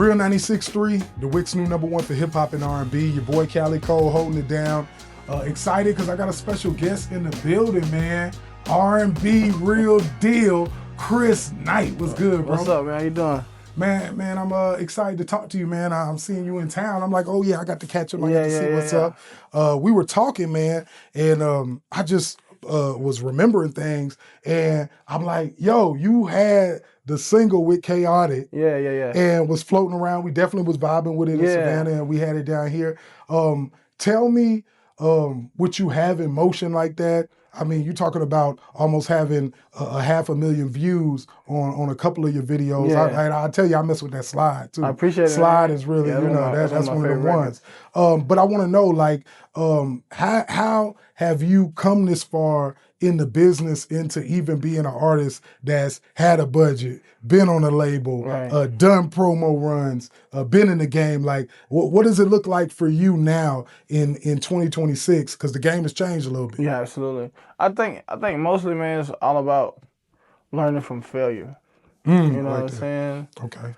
Real 96.3, the Wick's new #1 for hip hop and R&B. Your boy Cali Cole holding it down. Excited because I got a special guest in the building, man. R&B real deal, Chris Knite. What's good, bro? What's up, man? How you doing? Man, I'm excited to talk to you, man. I'm seeing you in town. I'm like, oh yeah, I got to catch him. I got to see what's up. We were talking, man, and I just was remembering things, and I'm like, yo, you had the single with Khaotic. Yeah. And was floating around. We definitely was vibing with it in Savannah, and we had it down here. Tell me what you have in motion like that. I mean, you're talking about almost having a 500,000 views on a couple of your videos. Yeah. I tell you, I mess with that slide too. I appreciate it. Slide is really, that's one of the ones. But I want to know, like, how have you come this far in the business into even being an artist that's had a budget, been on a label, done promo runs, been in the game? Like, what does it look like for you now in 2026? Because the game has changed a little bit. Yeah, absolutely. I think mostly, man, it's all about learning from failure. You know what I'm saying? Okay.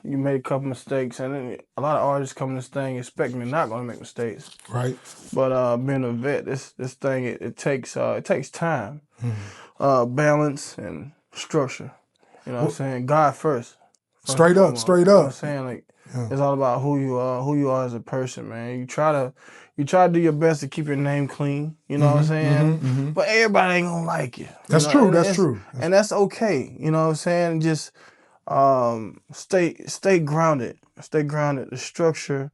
You made a couple mistakes, and then a lot of artists come in this thing expecting they're not going to make mistakes. Right. But being a vet, this thing it takes time, balance, and structure. You know what I'm saying? God first. Straight up. You know what I'm saying? Like, it's all about who you are as a person, man. You try to do your best to keep your name clean. You know what I'm saying? But everybody ain't gonna like you. That's true. That's true. And that's okay. You know what I'm saying? Just stay grounded. Stay grounded. The structure,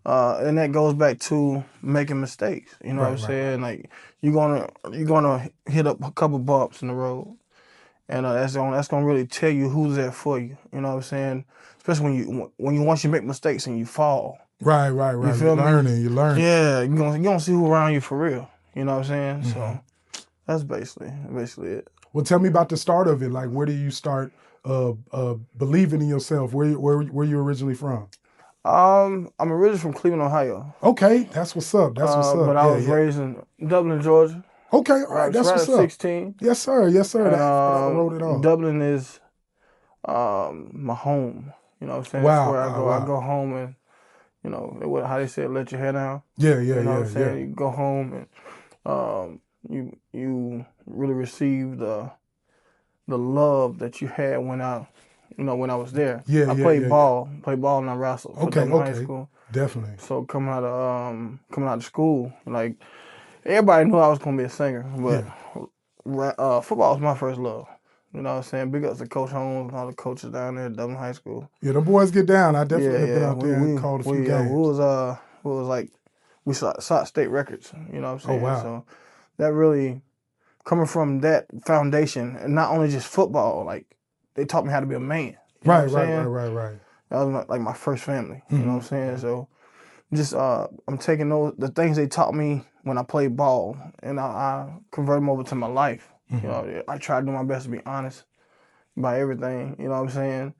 and that goes back to making mistakes. You know what I'm saying? Like, you're gonna hit up a couple bumps in the road, and that's gonna really tell you who's there for you. You know what I'm saying? Especially once you make mistakes and you fall. Right. You feel me? You learn. Yeah, you gonna see who around you for real. You know what I'm saying? So that's basically it. Well, tell me about the start of it. Like, where do you start believing in yourself? Where you originally from? I'm originally from Cleveland, Ohio. Okay, that's what's up. But I was raised in Dublin, Georgia. Okay, all right, that's what's up. 16. Yes, sir. I wrote it off. Dublin is my home. You know what I'm saying? Wow. That's where I go home, and you know how they say, let your hair down. Yeah. You know what I'm saying? You go home and you really receive the love that you had when I was there. Yeah. I played ball and I wrestled. Okay. High school. Definitely. So coming out of school, like, everybody knew I was gonna be a singer, but football was my first love. You know what I'm saying? Big ups to Coach Holmes and all the coaches down there at Dublin High School. Yeah, the boys get down. I definitely have been out there and called a few games. We shot state records. You know what I'm saying? Oh, wow. So that really, coming from that foundation, and not only just football, like, they taught me how to be a man. You know what I'm saying? That was my first family. You know what I'm saying? So just I'm taking the things they taught me when I played ball, and I convert them over to my life. You know, I try to do my best to be honest about everything. You know what I'm saying?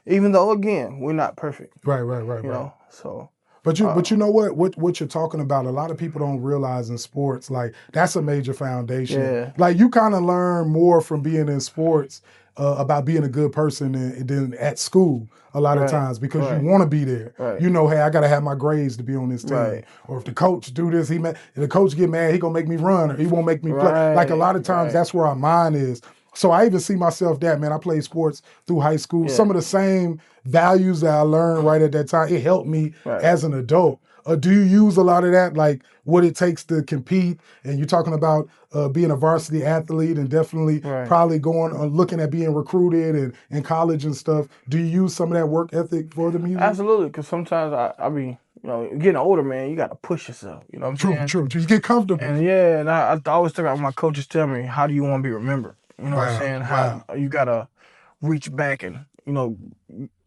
Even though, again, we're not perfect. Right. You know, so. But you know what you're talking about, a lot of people don't realize in sports, like, that's a major foundation. Yeah. Like, you kind of learn more from being in sports about being a good person than at school a lot of times, because you want to be there. You know, hey, I got to have my grades to be on this team. Or if the coach do this, if the coach get mad, he going to make me run, or he won't make me play. Like, a lot of times that's where our mind is. So I even see myself that, man, I played sports through high school. Yeah. Some of the same values that I learned right at that time, it helped me as an adult. Do you use a lot of that, like what it takes to compete? And you're talking about being a varsity athlete and definitely probably going looking at being recruited and in college and stuff. Do you use some of that work ethic for the music? Absolutely, because sometimes I be, getting older, man, you got to push yourself. You know what I'm saying? True. You get comfortable. And I always think about my coaches tell me, how do you want to be remembered? You know what I'm saying? How you got to reach back and,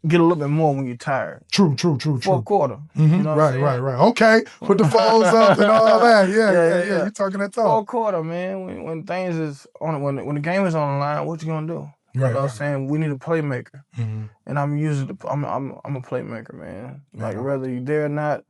get a little bit more when you're tired. True. Fourth quarter. You know what I'm saying? Right. Okay. Put the phones up and all that. Yeah. You're talking that talk. Fourth quarter, man. When things is on, when the game is on the line, what you gonna do? You know what I'm saying? We need a playmaker, and I'm I'm a playmaker, man. Like, whether you're there or not,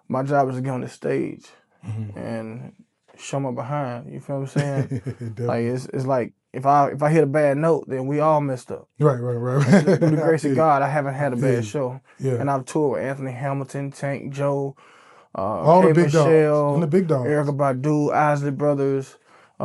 my job is to get on the stage and show my behind. You feel what I'm saying? Like, it's like if I hit a bad note, then we all messed up. Right. Through the grace of God, I haven't had a bad show. Yeah. And I've toured with Anthony Hamilton, Tank, Joe, all K. the big Michelle, dogs. And the big dogs. Erykah Badu, Isley Brothers, the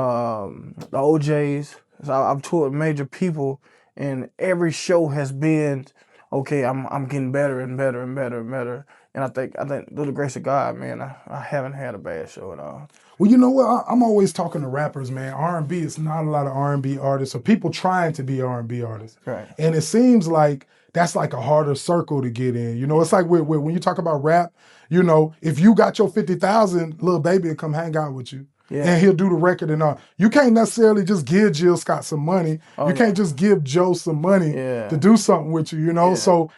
OJs. So I've toured major people, and every show has been, okay, I'm getting better and better and better and better. And I think through the grace of God, man, I haven't had a bad show at all. Well, you know what? I'm always talking to rappers, man. R&B, it's not a lot of R&B artists or people trying to be R&B artists. Right. And it seems like that's like a harder circle to get in. You know, it's like when you talk about rap, you know, if you got your 50,000, Lil Baby will come hang out with you. Yeah. And he'll do the record and all. You can't necessarily just give Jill Scott some money. You can't just give Joe some money to do something with you, you know? So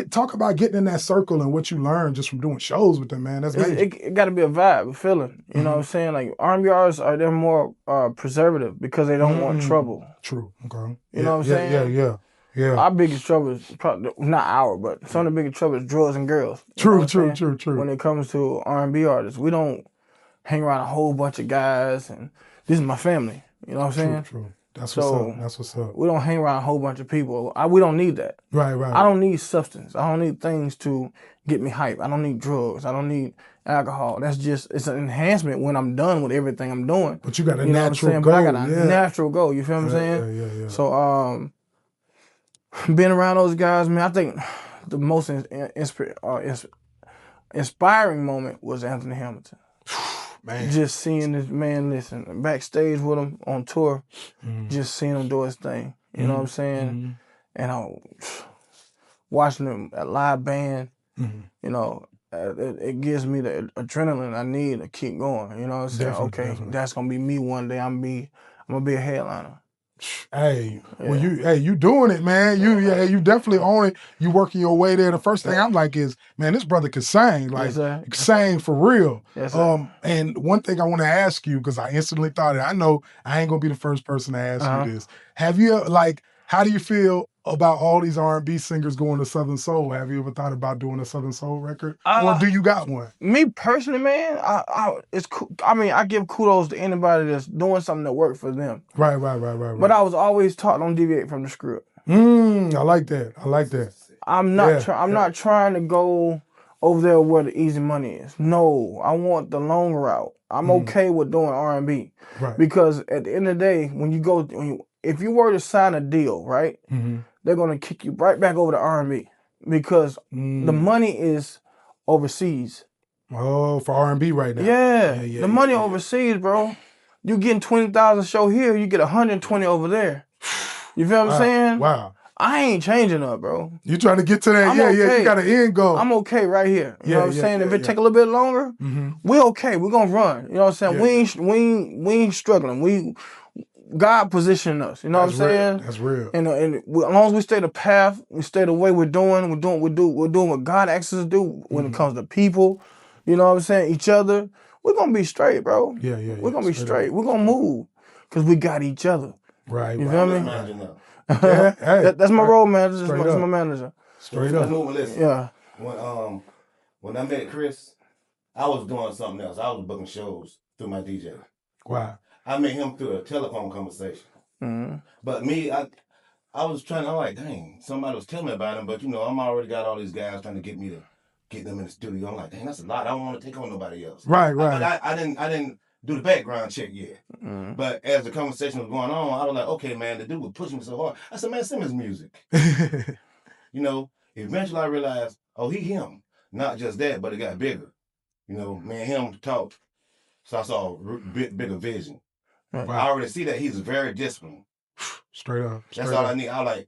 talk about getting in that circle and what you learn just from doing shows with them, man. That's major. It got to be a vibe, a feeling. You know what I'm saying? Like R&B artists they're more preservative because they don't want trouble. True. Okay. You know what I'm saying? Yeah. Our biggest trouble is probably not but some of the biggest trouble is drugs and girls. True. When it comes to R&B artists, we don't hang around a whole bunch of guys, and this is my family. You know what I'm saying? True. That's what's up. We don't hang around a whole bunch of people. We don't need that. Right. I don't need substance. I don't need things to get me hype. I don't need drugs. I don't need alcohol. It's an enhancement when I'm done with everything I'm doing. But you got a natural goal. But I got a natural goal. You feel what I'm saying? Yeah. So being around those guys, man, I think the most inspiring moment was Anthony Hamilton. Man. Just seeing this man, listen, backstage with him on tour, just seeing him do his thing. You know what I'm saying? And I watching him at live band, you know, it gives me the adrenaline I need to keep going. You know what I'm saying? Definitely. That's gonna be me one day. I'm gonna be a headliner. Hey, well, you doing it, man. You definitely own it. You working your way there. The first thing I'm like is, man, this brother can sing, like sing for real. Yes, and one thing I want to ask you, because I instantly thought it. I know I ain't gonna be the first person to ask you this. Have you how do you feel about all these R&B singers going to Southern Soul? Have you ever thought about doing a Southern Soul record, or do you got one? Me personally, man, it's cool. I mean, I give kudos to anybody that's doing something that worked for them. Right. But I was always taught don't deviate from the script. I like that. I'm not trying to go over there where the easy money is. No, I want the long route. I'm okay with doing R&B, because at the end of the day, if you were to sign a deal, right, they're gonna kick you right back over to R&B because the money is overseas. Oh, for R&B right now. Yeah, the money overseas, bro. You getting 20,000 show here, you get 120 over there. You feel what I'm saying? Wow. I ain't changing up, bro. You trying to get to that? You got an end goal. I'm okay right here. You know what I'm saying? If it take a little bit longer, we're okay. We're gonna run. You know what I'm saying? We ain't struggling. God positioned us. You know what I'm saying? That's real. And as long as we stay the path, we stay the way we're doing what God asks us to do when it comes to people. You know what I'm saying? Each other. We're gonna be straight, bro. We're gonna be straight. We're gonna move because we got each other. Right. You feel me? That's my role manager. That's my manager. Straight up. Listen. Yeah. When I met Chris, I was doing something else. I was booking shows through my DJ. Wow. I met him through a telephone conversation. But me, I was I'm like, dang, somebody was telling me about him, but I'm already got all these guys trying to get me to get them in the studio. I'm like, dang, that's a lot. I don't want to take on nobody else. Right. I didn't do the background check yet. But as the conversation was going on, I was like, okay, man, the dude was pushing me so hard. I said, man, send his music. Eventually I realized, oh, him. Not just that, but it got bigger. Me and him talked. So I saw a bigger vision. Right. I already see that he's very disciplined. Straight up. That's all I need. I like,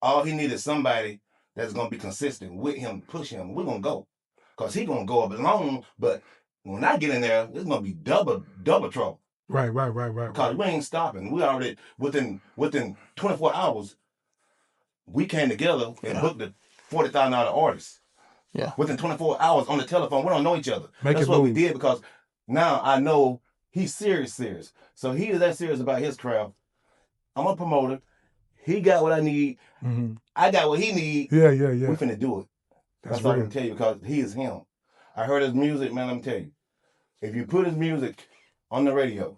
all he needed is somebody that's going to be consistent with him, push him. We're going to go. Because he's going to go up alone, but when I get in there, it's going to be double trouble. Right. Because we ain't stopping. We already, within 24 hours, we came together and booked the $40,000 artist. Yeah. Within 24 hours on the telephone, we don't know each other. That's what move. we did, because now I know he's serious. So he is that serious about his craft. I'm a promoter. He got what I need. I got what he need. Yeah. We finna do it. That's all I can tell you, because he is him. I heard his music, man, let me tell you. If you put his music on the radio,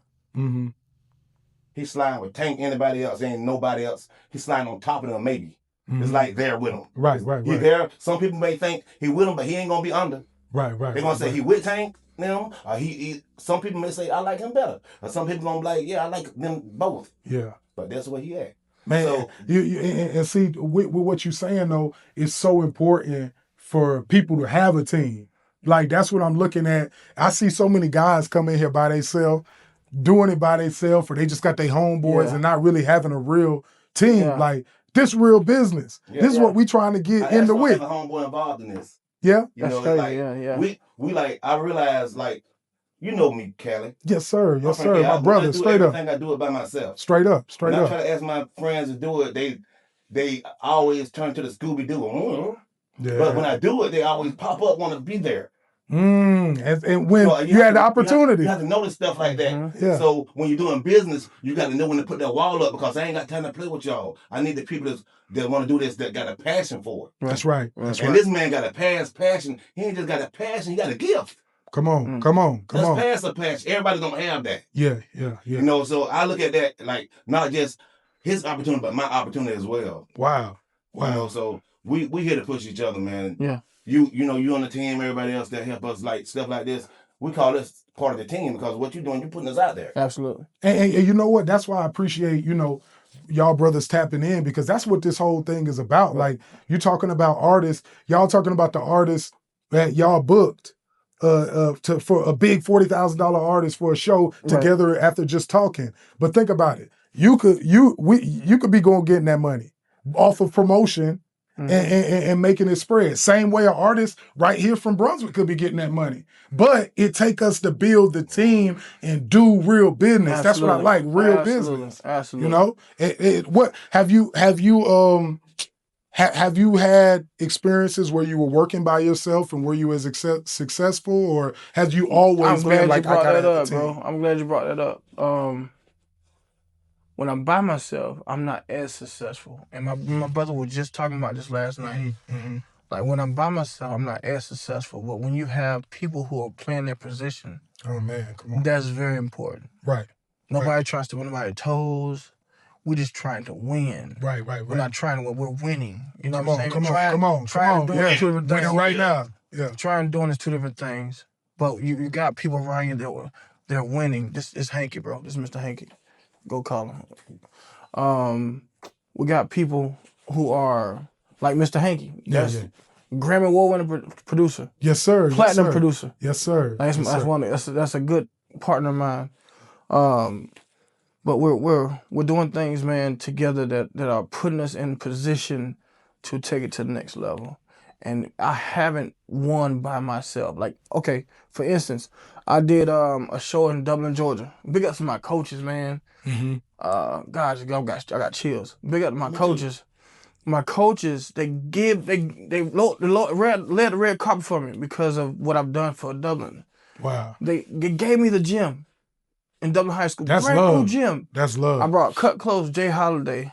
He's sliding with Tank, anybody else, ain't nobody else. He's sliding on top of them, maybe. It's like they're with him. Right. He there. Some people may think he with him, but he ain't gonna be under. Right. They're gonna say he with Tank, them. Or he. Some people may say I like him better. Or some people gonna be like, yeah, I like them both. Yeah. But that's where he at. Man, so, and see, with what you're saying though, it's so important for people to have a team. Like that's what I'm looking at. I see so many guys come in here by themselves, doing it by themselves, or they just got their homeboys and not really having a real team. Yeah. Like this real business. This is what we trying to get into with. I have a homeboy involved in this. Yeah, that's crazy. Like, we like. I realize like. You know me, Callie. Yes, sir. Yes, sir. My brother, straight up. I do it by myself. Straight up. When I try to ask my friends to do it, they always turn to the Scooby-Doo. Yeah. But when I do it, they always pop up, want to be there. And when you had the opportunity. You have to notice stuff like that. Mm-hmm. Yeah. So when you're doing business, you got to know when to put that wall up because I ain't got time to play with y'all. I need the people that want to do this that got a passion for it. That's right. This man got a passion. He ain't just got a passion, he got a gift. Come on. That's past a passion. Everybody don't have that. Yeah. You know, so I look at that like not just his opportunity, but my opportunity as well. Wow. You know, so we here to push each other, man. Yeah. You know, you on the team, everybody else that help us like stuff like this. We call this part of the team because what you're doing, you're putting us out there. Absolutely. And you know what? That's why I appreciate, y'all brothers tapping in because that's what this whole thing is about. Like you talking about artists, y'all talking about the artists that y'all booked. For a big $40,000 artist for a show together after just talking. But think about it. You could be going getting that money off of promotion and making it spread. Same way an artist right here from Brunswick could be getting that money. But it take us to build the team and do real business. Absolutely. That's what I like, real business. Absolutely. What have you Have you had experiences where you were working by yourself and were you as successful, or have you always been like, I gotta have a team? Bro. I'm glad you brought that up. When I'm by myself, I'm not as successful. And my brother was just talking about this last night. Mm-hmm. Like when I'm by myself, I'm not as successful. But when you have people who are playing their position, oh man, come on, that's very important. Right. Nobody tries to win anybody's toes. We're just trying to win. Right. We're not trying to win. We're winning. You know what I'm saying? Come on. Winning right now. Yeah. Trying doing is two different things. But you got people around you they're winning. This is Hanky, bro. This is Mr. Hanky. Go call him. We got people who are like Mr. Hanky. That's Grammy Award-winning producer. Yes, sir. Platinum producer. Yes, sir. That's a good partner of mine. But we're doing things, man, together that are putting us in position to take it to the next level. And I haven't won by myself. Like, okay, for instance, I did a show in Dublin, Georgia. Big up to my coaches, man. Mm-hmm. Gosh, I got chills. Big up to my coaches. My coaches, they led the red carpet for me because of what I've done for Dublin. Wow. They gave me the gym. In Dublin High School. That's brand love. New gym. That's love. I brought Cut Close, Jay Holiday,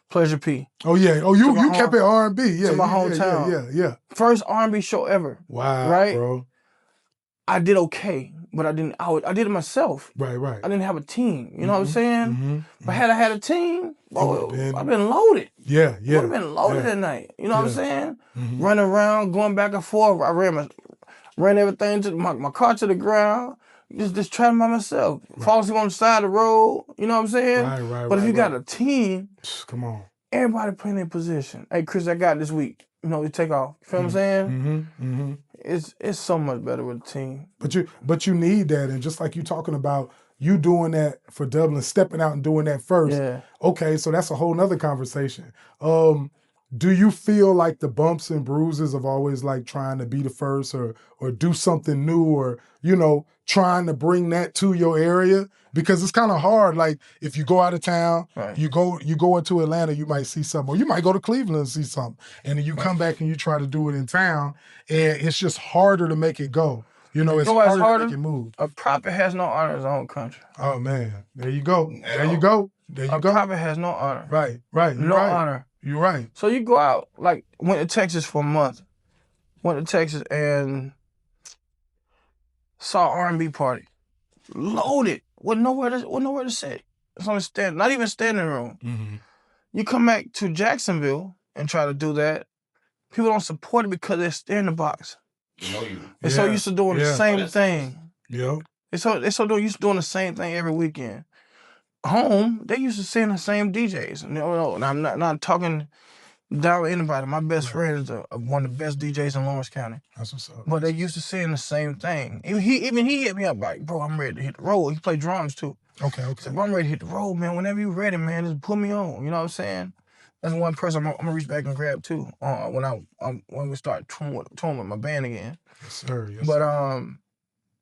Pleasure P. Oh yeah. Oh you kept it R&B. Yeah. To my hometown. Yeah. First R&B show ever. Wow. Right? Bro. I did okay, but I did it myself. Right. I didn't have a team. You know what I'm saying? But had I had a team, I've been loaded. Yeah. Would have been loaded that night. You know what I'm saying? Running around, going back and forth. I ran everything to my car to the ground. Just trying by myself. Fall asleep on the side of the road. You know what I'm saying? Right. But if you got a team, come on. Everybody playing their position. Hey, Chris, I got this week. You take off. You feel what I'm saying? It's so much better with a team. But you need that, and just like you talking about you doing that for Dublin, stepping out and doing that first. Yeah. Okay, so that's a whole nother conversation. Do you feel like the bumps and bruises of always like trying to be the first or do something new or, trying to bring that to your area? Because it's kind of hard. Like if you go out of town, you go into Atlanta, you might see something, or you might go to Cleveland and see something. And then you come back and you try to do it in town, and it's just harder to make it go. It's harder to make it move. A prophet has no honor in his own country. Oh man. There you go. A prophet has no honor. Right. No honor. You're right. So you go out, like went to Texas for a month. Went to Texas and saw R&B party. Loaded. With nowhere to sit. It's only not even standing room. Mm-hmm. You come back to Jacksonville and try to do that, people don't support it because they're staring in the box. They're so used to doing the same thing. Yeah. They're so used to doing the same thing every weekend. Home, they used to seeing the same DJs. No, and I'm not talking down with anybody. My best friend is one of the best DJs in Lawrence County. That's what's up. But they used to seeing the same thing. Even he hit me up like, bro, I'm ready to hit the road. He played drums too. Okay. He said, bro, I'm ready to hit the road, man. Whenever you ready, man, just put me on. You know what I'm saying? That's one person I'm gonna reach back and grab too. When we start touring with my band again. Yes, sir. Yes, but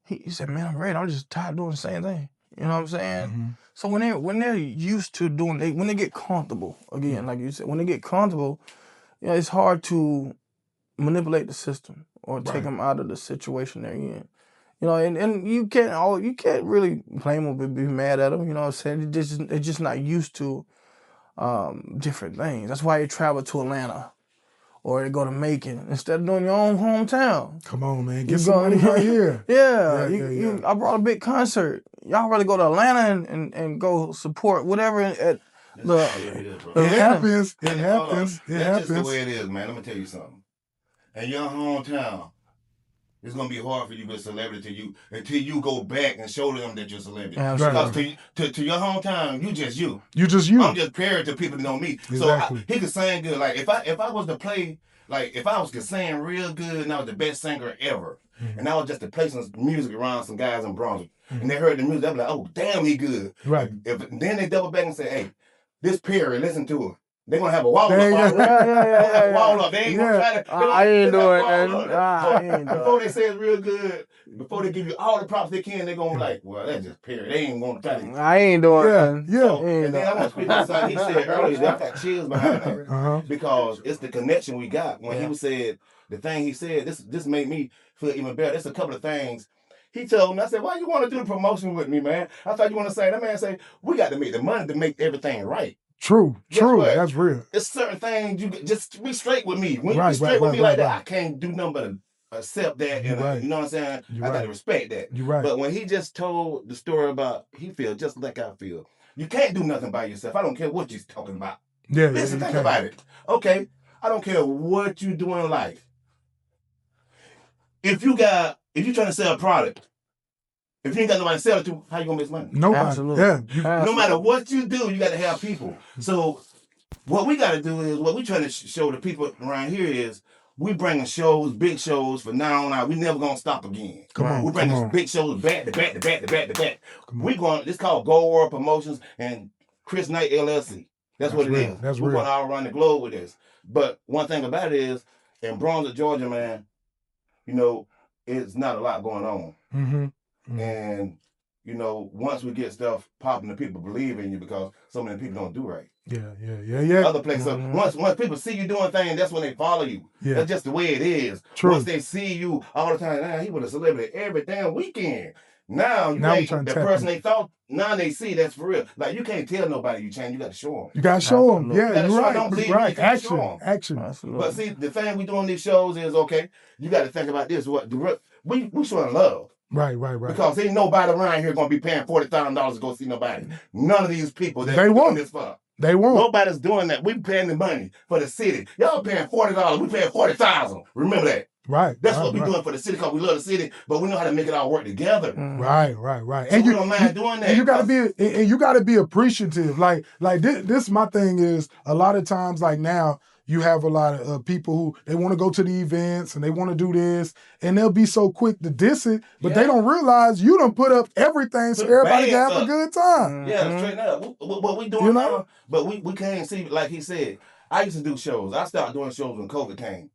he said, man, I'm ready. I'm just tired of doing the same thing. You know what I'm saying? Mm-hmm. So when they're used to doing, when they get comfortable again, like you said, when they get comfortable, it's hard to manipulate the system or take them out of the situation they're in. And you can't really blame them or be mad at them. You know what I'm saying? They're just not used to different things. That's why they travel to Atlanta or they go to Macon instead of doing your own hometown. Come on, man. Get some money right here. I brought a big concert. Y'all rather go to Atlanta and go support whatever at the It happens. It happens. That's just the way it is, man. Let me tell you something. In your hometown, it's gonna be hard for you to be a celebrity until you go back and show them that you're a celebrity. Because to your hometown, you just you. You just you. I'm just parent to people that know me. Exactly. So he could sing good. Like if I was to play, like if I was to sing real good and I was the best singer ever, and I was just to play some music around some guys in Brunswick, and they heard the music, they'd be like, oh damn, he good. Right. Then they double back and say, hey, this Perry, listen to her. They're going to have a wall up. Wall up. They ain't going to try to. I ain't doing nothing. Before they say it's real good, before they give you all the props they can, they're going to be like, well, that's just Perry. They ain't going to try to. I ain't doing nothing. And then I want to speak to something he said earlier. I got chills behind that. Because it's the connection we got. When he said, the thing he said, this made me feel even better. It's a couple of things. He told me, I said, why you want to do the promotion with me, man? I thought you want to say, that man say, we got to make the money to make everything right. True. That's real. It's certain things you just be straight with me. When you be straight with me like that, I can't do nothing but accept that. And you know what I'm saying? I got to respect that. You're right. But when he just told the story about he feel just like I feel, you can't do nothing by yourself. I don't care what you're talking about. Listen, think about it. Okay, I don't care what you do in life. If you're trying to sell a product, if you ain't got nobody to sell it to, how you gonna make money? Nobody. Absolutely. No matter what you do, you got to have people. So what we got to do is, what we trying to show the people around here is, we bringing shows, big shows for now on out. We never gonna stop again. We're bringing big shows back to back to back to back to back. We going. This called Gold World Promotions and Chris Knite LLC. That's what it is. We're going all around the globe with this. But one thing about it is, in Brunswick, Georgia, man, it's not a lot going on. And, once we get stuff popping, the people believe in you because so many people don't do right. Yeah. Other places, once people see you doing things, that's when they follow you. Yeah. That's just the way it is. True. Once they see you all the time, he was a celebrity every damn weekend. Now the person they thought, now they see that's for real. Like, you can't tell nobody you change. You got to show them. You got to show them. Yeah, you're right. Don't believe right. Me, Action. Absolutely. But see, the thing we doing these shows is, okay, you got to think about this. We showing love. Right. Because ain't nobody around here gonna be paying $40,000 to go see nobody. None of these people that they won't. This for. They won't. Nobody's doing that. We paying the money for the city. Y'all paying $40. We paying $40,000. Remember that. Right. That's what we doing for the city because we love the city, but we know how to make it all work together. Right. So and you don't mind doing that. And you gotta be appreciative. Like this my thing is, a lot of times, like now, you have a lot of people who they want to go to the events and they want to do this, and they'll be so quick to diss it, but they don't realize you done put up everything so everybody can have a good time. Yeah, straight up. What we doing now, but we can't see, like he said, I used to do shows. I started doing shows when COVID came.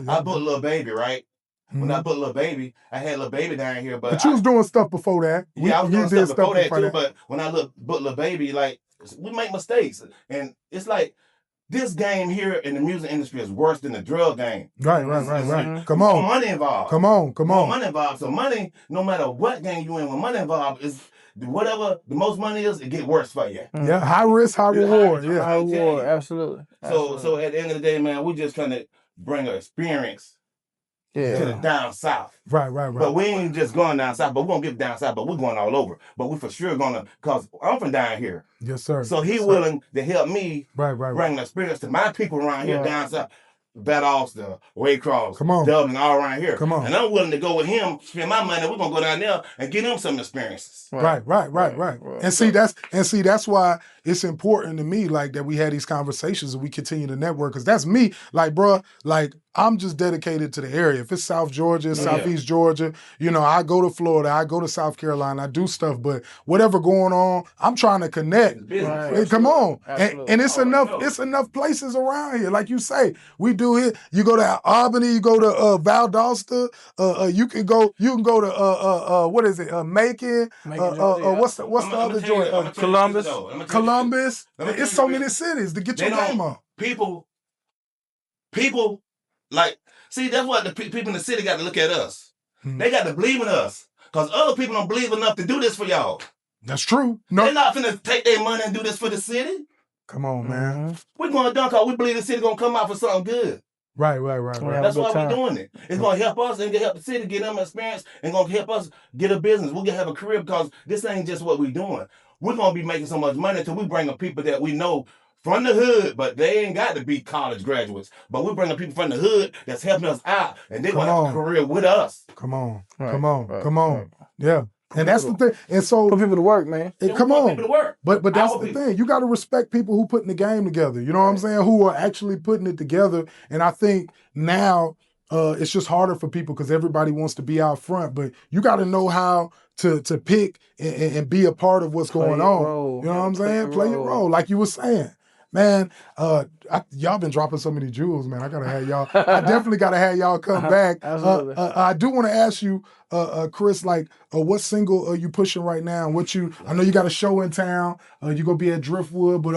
I booked Lil Baby, right? When I booked Lil Baby, I had Lil Baby down here, but you was doing stuff before that. I was doing stuff before that too, but when I booked Lil Baby, like, we make mistakes. And it's like, this game here in the music industry is worse than the drug game. Right. Come on. More money involved. Come on. More money involved. So money, no matter what game you in, when money involved, is whatever the most money is, it get worse for you. Yeah, high risk, high reward. High reward, absolutely. So at the end of the day, man, we just trying to bring an experience to the down south. Right. But we ain't just going down south, but we're going to get down south, but we're going all over. But we for sure going to, because I'm from down here. Yes, sir. So he willing to help me bring the experience to my people around here down south. Valdosta, Waycross, Dublin, all around here. Come on. And I'm willing to go with him, spend my money. We're gonna go down there and get him some experiences. Right. And see, that's why it's important to me, like, that we had these conversations and we continue to network. Because that's me, like, bro, like, I'm just dedicated to the area. If it's South Georgia, Southeast Georgia, you know, I go to Florida, I go to South Carolina, I do stuff, but whatever going on, I'm trying to connect. Right. Come on. And it's enough places around here. Like you say, we do it. You go to Albany, you go to Valdosta, you can go to what is it? Macon. What's the other joint? Columbus. It's so many cities to get your name on. People, like, see, that's what the people in the city got to look at us. They got to believe in us. Because other people don't believe enough to do this for y'all. That's true. No. They're not finna take their money and do this for the city. Come on, man. We're going to dunk because we believe the city going to come out for something good. Right. That's why we're doing it. It's going to help us and help the city get them experience and going to help us get a business. We're going to have a career because this ain't just what we're doing. We're going to be making so much money until we bring up people that we know from the hood, but they ain't got to be college graduates. But we're bringing people from the hood that's helping us out, and they're going to have a career with us. Come on. Yeah. And that's the thing. And so put people to work, man. Come on. People to work. But that's the thing. You got to respect people who putting the game together. You know what I'm saying? Who are actually putting it together. And I think now it's just harder for people because everybody wants to be out front. But you got to know how to pick and be a part of what's going on. You know what I'm saying? Play your role, like you were saying. Man, y'all been dropping so many jewels, man. I definitely gotta have y'all come back. Absolutely. I do want to ask you, Chris, like, what single are you pushing right now? I know you got a show in town. You gonna be at Driftwood, but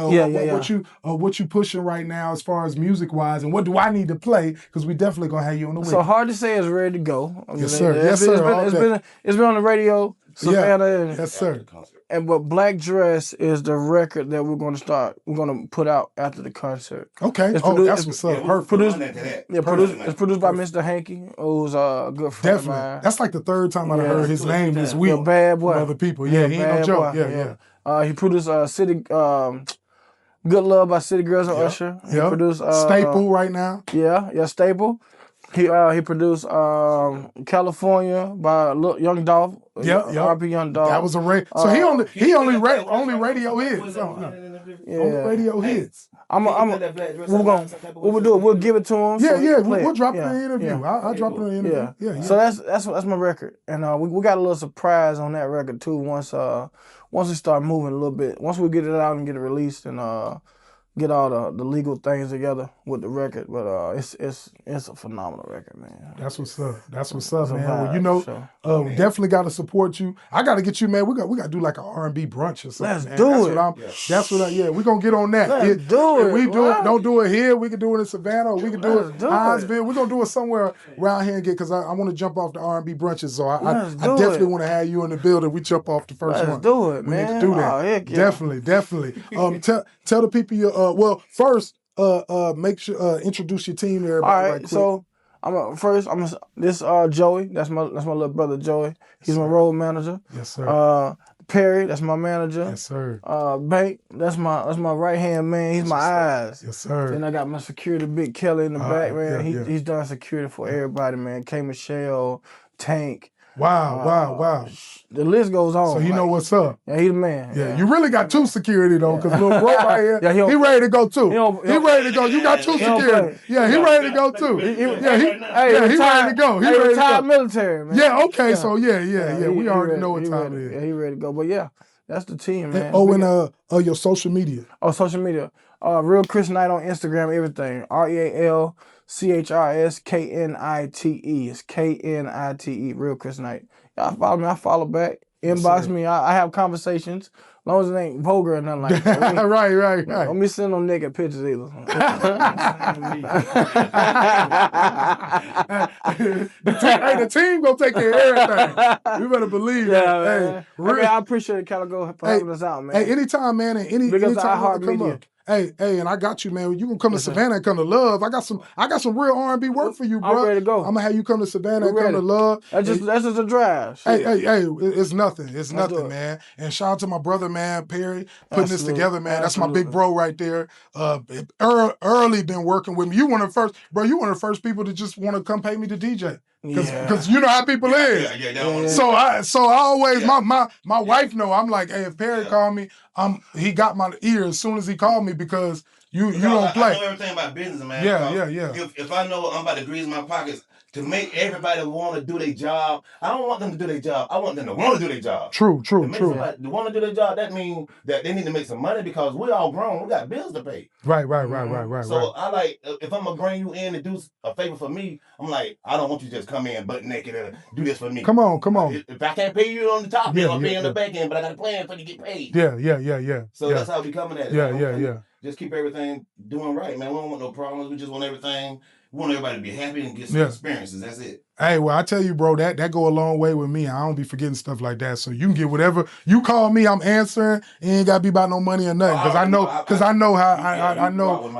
what you pushing right now as far as music wise, and what do I need to play? Because we definitely gonna have you on the way. So Hard to Say is ready to go. Yes, sir. It's been on the radio. Savannah. Yes, sir. But Black Dress is the record that we're going to put out after the concert. Okay. That's what's up. It's produced by Mr. Hanky, who's a good friend of mine. That's like the third time I've heard his name this week. Yeah, bad boy. From other people. Yeah, he ain't no joke. Yeah. He produced City Good Love by City Girls and Usher. He produced Staple right now. Yeah, Staple. He produced California by Young Dolph. RP Young Dolph. That was a so he only radio hits. Only radio hits. What we'll do? We'll give it to him. We'll drop it in the interview. I'll drop it in the interview. Yeah. So that's my record, and we got a little surprise on that record too. Once we start moving a little bit, once we get it out and get it released and get all the legal things together with the record, but it's a phenomenal record, man. That's what's up, man. Well, you know, definitely got to support you. I got to get you, man. We got to do like an R&B brunch or something. Let's do it. We're gonna get on that. Let's do it. We don't do it here. We can do it in Savannah. Or we can do it in Hinesville. We're gonna do it somewhere around here and because I want to jump off the R&B brunches. So I definitely want to have you in the building. We jump off the first one. Let's do it, man. We need to do that. Oh, heck yeah. Definitely. Tell the people your first, make sure introduce your team to everybody. All right, so this Joey. That's my little brother Joey. He's my road manager. Yes, sir. Perry, that's my manager. Yes, sir. Bank, that's my right hand man. He's my eyes. Yes, sir. Then I got my security, Big Kelly in the back, man. He's done security for everybody, man. K. Michelle, Tank. Wow. The list goes on. So he know what's up. Yeah, he the man. Yeah, you really got two security though, because little bro right here, he ready to go too. He ready to go. You got two security. Yeah, he ready to go too. He ready to go. He retired military, man. Yeah, okay. So yeah. We already know what time it is. Yeah, he ready to go. But yeah, that's the team, man. And your social media. Oh, social media. Real Chris Knite on Instagram, everything. RealChrisknite. It's Knite. Real Chris Knite. Y'all follow me. I follow back. Inbox me. I have conversations long as it ain't vulgar or nothing like that. Right. Don't be sending no naked pictures either. The team gonna take care of everything. You better believe that. Hey, I appreciate it, Calico, for having us out, man. Hey, anytime, man, and anytime you come up. Hey, and I got you, man. You gonna come to Savannah and come to Love. I got some real R&B work for you, bro. I'm ready to go. I'm gonna have you come to Savannah and come to Love. That's just a drive. Hey, it's nothing. It's nothing, man. And shout out to my brother, man, Perry, putting this together, man. That's my big bro right there. Early been working with me. You one of the first people to just want to come pay me to DJ. Because you know how people is. So I always my wife know. I'm like, hey, if Perry called me, he got my ear as soon as he called me because you don't play. I know everything about business, man. Yeah. If I know I'm about to grease my pockets to make everybody want to do their job, I don't want them to do their job. I want them to want to do their job. True. To want to do their job, that means that they need to make some money because we all grown. We got bills to pay. Right. So I like, if I'm going to bring you in to do a favor for me, I'm like, I don't want you to just come in butt naked and do this for me. Come on. If I can't pay you on the top end, I'll pay you on the back end, but I got a plan for you to get paid. Yeah. So that's how we coming at it. Yeah. Just keep everything doing right, man. We don't want no problems. We just want everything. We want everybody to be happy and get some experiences. That's it. Hey, well, I tell you, bro, that go a long way with me. I don't be forgetting stuff like that. So you can get whatever you call me, I'm answering. It ain't gotta be about no money or nothing. Because I know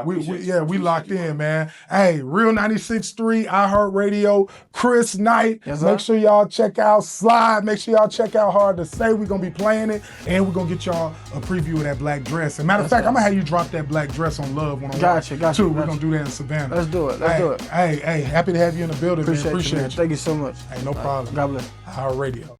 we locked in, man. Hey, Real 96.3, iHeartRadio, Chris Knite. Yes, make sure y'all check out Slide. Make sure y'all check out Hard to Say. We're gonna be playing it, and we're gonna get y'all a preview of that black dress. And matter of fact, I'm gonna have you drop that black dress on Love when I'm Got you. We're gonna do that in Savannah. Let's do it. Hey, happy to have you in the building. Appreciate man. you. Thank you so much. Hey, no problem. God bless. iHeartRadio.